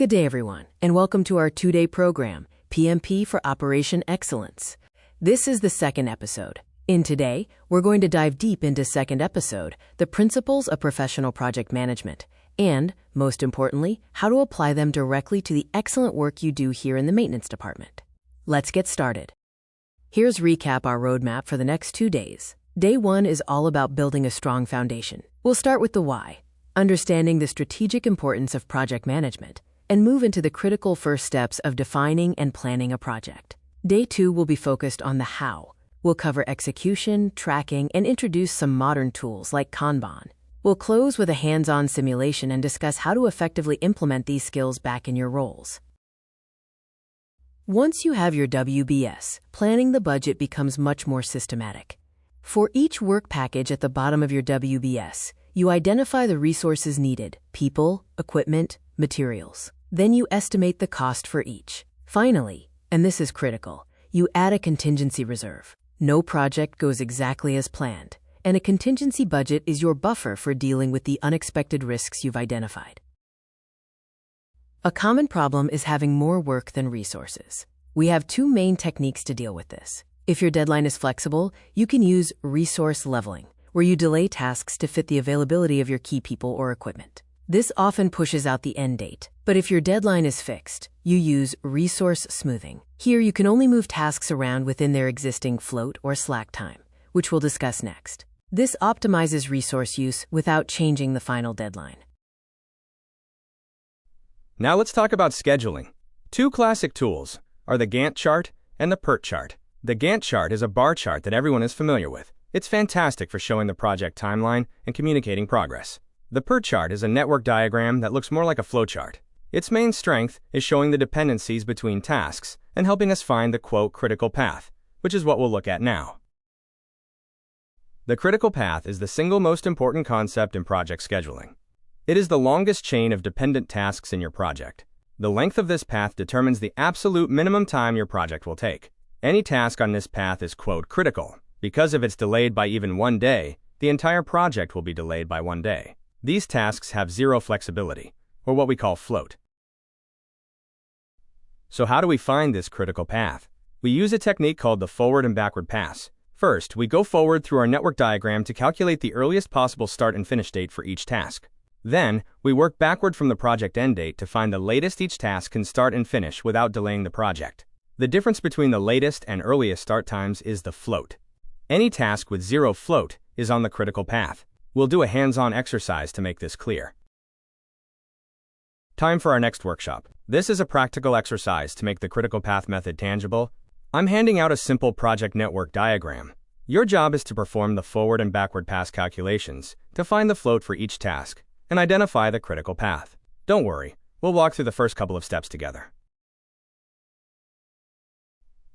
Good day, everyone, and welcome to our two-day program, PMP for Operation Excellence. This is the second episode. In today, we're going to dive deep into second episode, the principles of professional project management, and, most importantly, how to apply them directly to the excellent work you do here in the maintenance department. Let's get started. Here's recap our roadmap for the next 2 days. Day 1 is all about building a strong foundation. We'll start with the why, understanding the strategic importance of project management, and move into the critical first steps of defining and planning a project. Day 2 will be focused on the how. We'll cover execution, tracking, and introduce some modern tools like Kanban. We'll close with a hands-on simulation and discuss how to effectively implement these skills back in your roles. Once you have your WBS, planning the budget becomes much more systematic. For each work package at the bottom of your WBS, you identify the resources needed: people, equipment, materials. Then you estimate the cost for each. Finally, and this is critical, you add a contingency reserve. No project goes exactly as planned, and a contingency budget is your buffer for dealing with the unexpected risks you've identified. A common problem is having more work than resources. We have 2 main techniques to deal with this. If your deadline is flexible, you can use resource leveling, where you delay tasks to fit the availability of your key people or equipment. This often pushes out the end date, but if your deadline is fixed, you use resource smoothing. Here you can only move tasks around within their existing float or slack time, which we'll discuss next. This optimizes resource use without changing the final deadline. Now let's talk about scheduling. 2 classic tools are the Gantt chart and the PERT chart. The Gantt chart is a bar chart that everyone is familiar with. It's fantastic for showing the project timeline and communicating progress. The PERT chart is a network diagram that looks more like a flowchart. Its main strength is showing the dependencies between tasks and helping us find the, quote, critical path, which is what we'll look at now. The critical path is the single most important concept in project scheduling. It is the longest chain of dependent tasks in your project. The length of this path determines the absolute minimum time your project will take. Any task on this path is, quote, critical, because if it's delayed by even 1 day, the entire project will be delayed by 1 day. These tasks have zero flexibility, or what we call float. So how do we find this critical path? We use a technique called the forward and backward pass. First, we go forward through our network diagram to calculate the earliest possible start and finish date for each task. Then, we work backward from the project end date to find the latest each task can start and finish without delaying the project. The difference between the latest and earliest start times is the float. Any task with zero float is on the critical path. We'll do a hands-on exercise to make this clear. Time for our next workshop. This is a practical exercise to make the critical path method tangible. I'm handing out a simple project network diagram. Your job is to perform the forward and backward pass calculations to find the float for each task and identify the critical path. Don't worry, we'll walk through the first couple of steps together.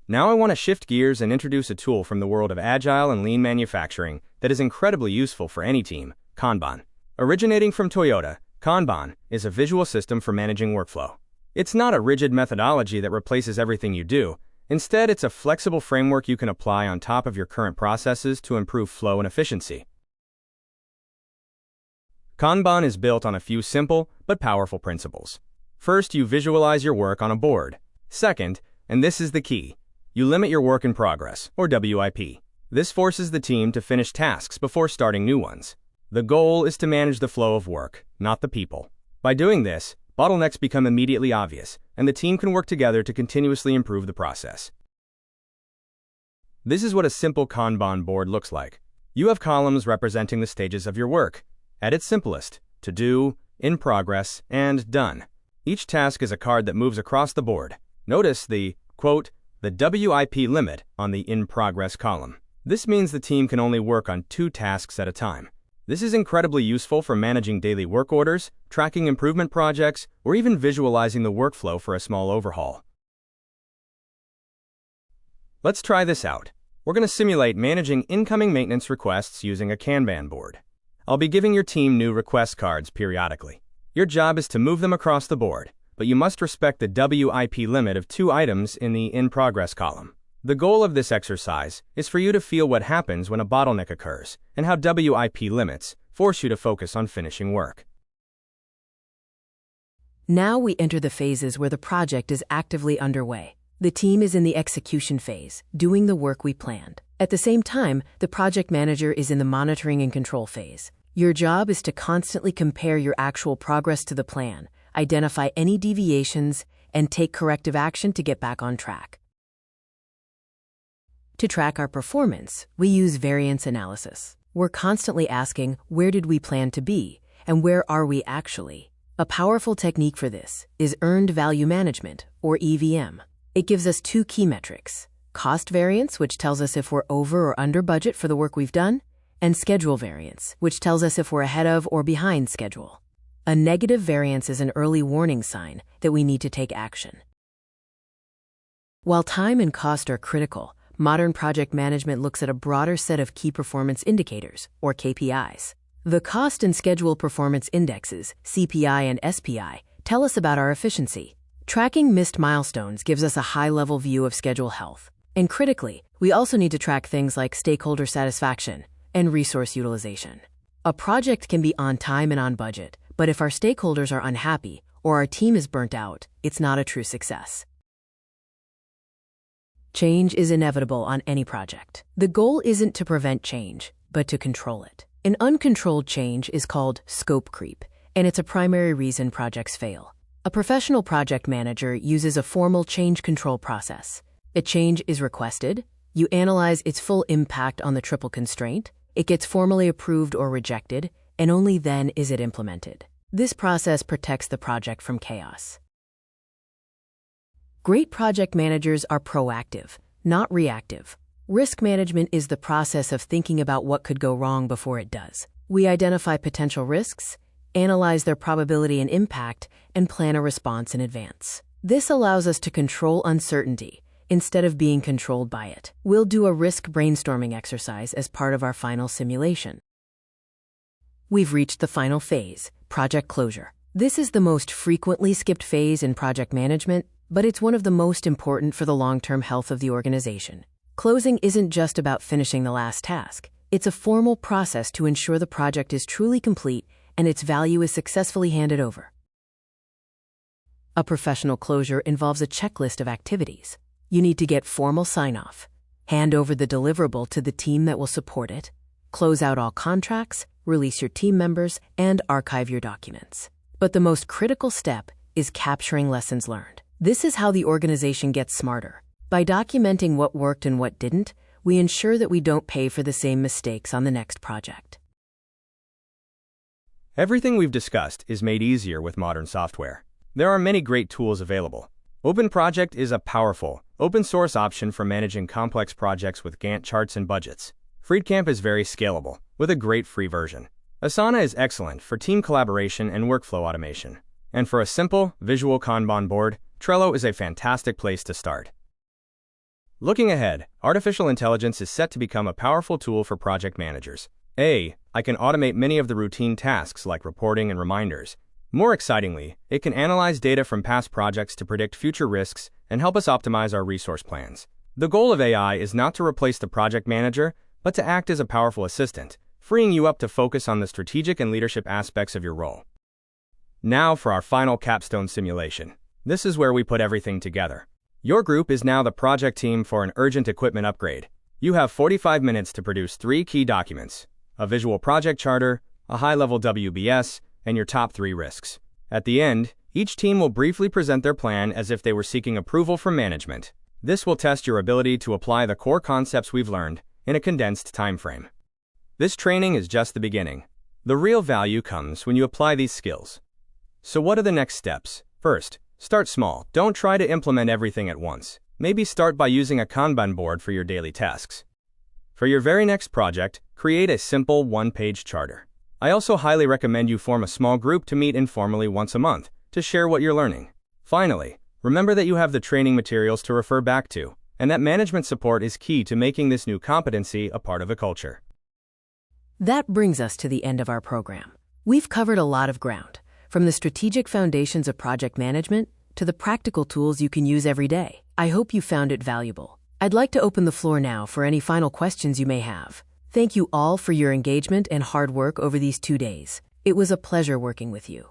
Now I want to shift gears and introduce a tool from the world of agile and lean manufacturing that is incredibly useful for any team: Kanban. Originating from Toyota, Kanban is a visual system for managing workflow. It's not a rigid methodology that replaces everything you do. Instead, it's a flexible framework you can apply on top of your current processes to improve flow and efficiency. Kanban is built on a few simple but powerful principles. First, you visualize your work on a board. Second, and this is the key, you limit your work in progress, or WIP. This forces the team to finish tasks before starting new ones. The goal is to manage the flow of work, not the people. By doing this, bottlenecks become immediately obvious, and the team can work together to continuously improve the process. This is what a simple Kanban board looks like. You have columns representing the stages of your work. At its simplest: to do, in progress, and done. Each task is a card that moves across the board. Notice the, quote, the WIP limit on the in progress column. This means the team can only work on 2 tasks at a time. This is incredibly useful for managing daily work orders, tracking improvement projects, or even visualizing the workflow for a small overhaul. Let's try this out. We're going to simulate managing incoming maintenance requests using a Kanban board. I'll be giving your team new request cards periodically. Your job is to move them across the board, but you must respect the WIP limit of 2 items in the in progress column. The goal of this exercise is for you to feel what happens when a bottleneck occurs and how WIP limits force you to focus on finishing work. Now we enter the phases where the project is actively underway. The team is in the execution phase, doing the work we planned. At the same time, the project manager is in the monitoring and control phase. Your job is to constantly compare your actual progress to the plan, identify any deviations, and take corrective action to get back on track. To track our performance, we use variance analysis. We're constantly asking, where did we plan to be, and where are we actually? A powerful technique for this is earned value management, or EVM. It gives us two key metrics: cost variance, which tells us if we're over or under budget for the work we've done, and schedule variance, which tells us if we're ahead of or behind schedule. A negative variance is an early warning sign that we need to take action. While time and cost are critical, modern project management looks at a broader set of key performance indicators, or KPIs. The Cost and Schedule Performance Indexes, CPI and SPI, tell us about our efficiency. Tracking missed milestones gives us a high-level view of schedule health. And critically, we also need to track things like stakeholder satisfaction and resource utilization. A project can be on time and on budget, but if our stakeholders are unhappy or our team is burnt out, it's not a true success. Change is inevitable on any project. The goal isn't to prevent change, but to control it. An uncontrolled change is called scope creep, and it's a primary reason projects fail. A professional project manager uses a formal change control process. A change is requested, you analyze its full impact on the triple constraint, it gets formally approved or rejected, and only then is it implemented. This process protects the project from chaos. Great project managers are proactive, not reactive. Risk management is the process of thinking about what could go wrong before it does. We identify potential risks, analyze their probability and impact, and plan a response in advance. This allows us to control uncertainty instead of being controlled by it. We'll do a risk brainstorming exercise as part of our final simulation. We've reached the final phase, project closure. This is the most frequently skipped phase in project management, but it's one of the most important for the long-term health of the organization. Closing isn't just about finishing the last task. It's a formal process to ensure the project is truly complete and its value is successfully handed over. A professional closure involves a checklist of activities. You need to get formal sign-off, hand over the deliverable to the team that will support it, close out all contracts, release your team members, and archive your documents. But the most critical step is capturing lessons learned. This is how the organization gets smarter. By documenting what worked and what didn't, we ensure that we don't pay for the same mistakes on the next project. Everything we've discussed is made easier with modern software. There are many great tools available. OpenProject is a powerful, open-source option for managing complex projects with Gantt charts and budgets. Freecamp is very scalable, with a great free version. Asana is excellent for team collaboration and workflow automation. And for a simple, visual Kanban board, Trello is a fantastic place to start. Looking ahead, artificial intelligence is set to become a powerful tool for project managers. I can automate many of the routine tasks like reporting and reminders. More excitingly, it can analyze data from past projects to predict future risks and help us optimize our resource plans. The goal of AI is not to replace the project manager, but to act as a powerful assistant, freeing you up to focus on the strategic and leadership aspects of your role. Now for our final capstone simulation. This is where we put everything together. Your group is now the project team for an urgent equipment upgrade. You have 45 minutes to produce 3 key documents: a visual project charter, a high-level WBS, and your top 3 risks. At the end, each team will briefly present their plan as if they were seeking approval from management. This will test your ability to apply the core concepts we've learned in a condensed time frame. This training is just the beginning. The real value comes when you apply these skills. So what are the next steps? First, start small. Don't try to implement everything at once. Maybe start by using a Kanban board for your daily tasks. For your very next project, create a simple one-page charter. I also highly recommend you form a small group to meet informally once a month to share what you're learning. Finally, remember that you have the training materials to refer back to, and that management support is key to making this new competency a part of the culture. That brings us to the end of our program. We've covered a lot of ground, from the strategic foundations of project management to the practical tools you can use every day. I hope you found it valuable. I'd like to open the floor now for any final questions you may have. Thank you all for your engagement and hard work over these 2 days. It was a pleasure working with you.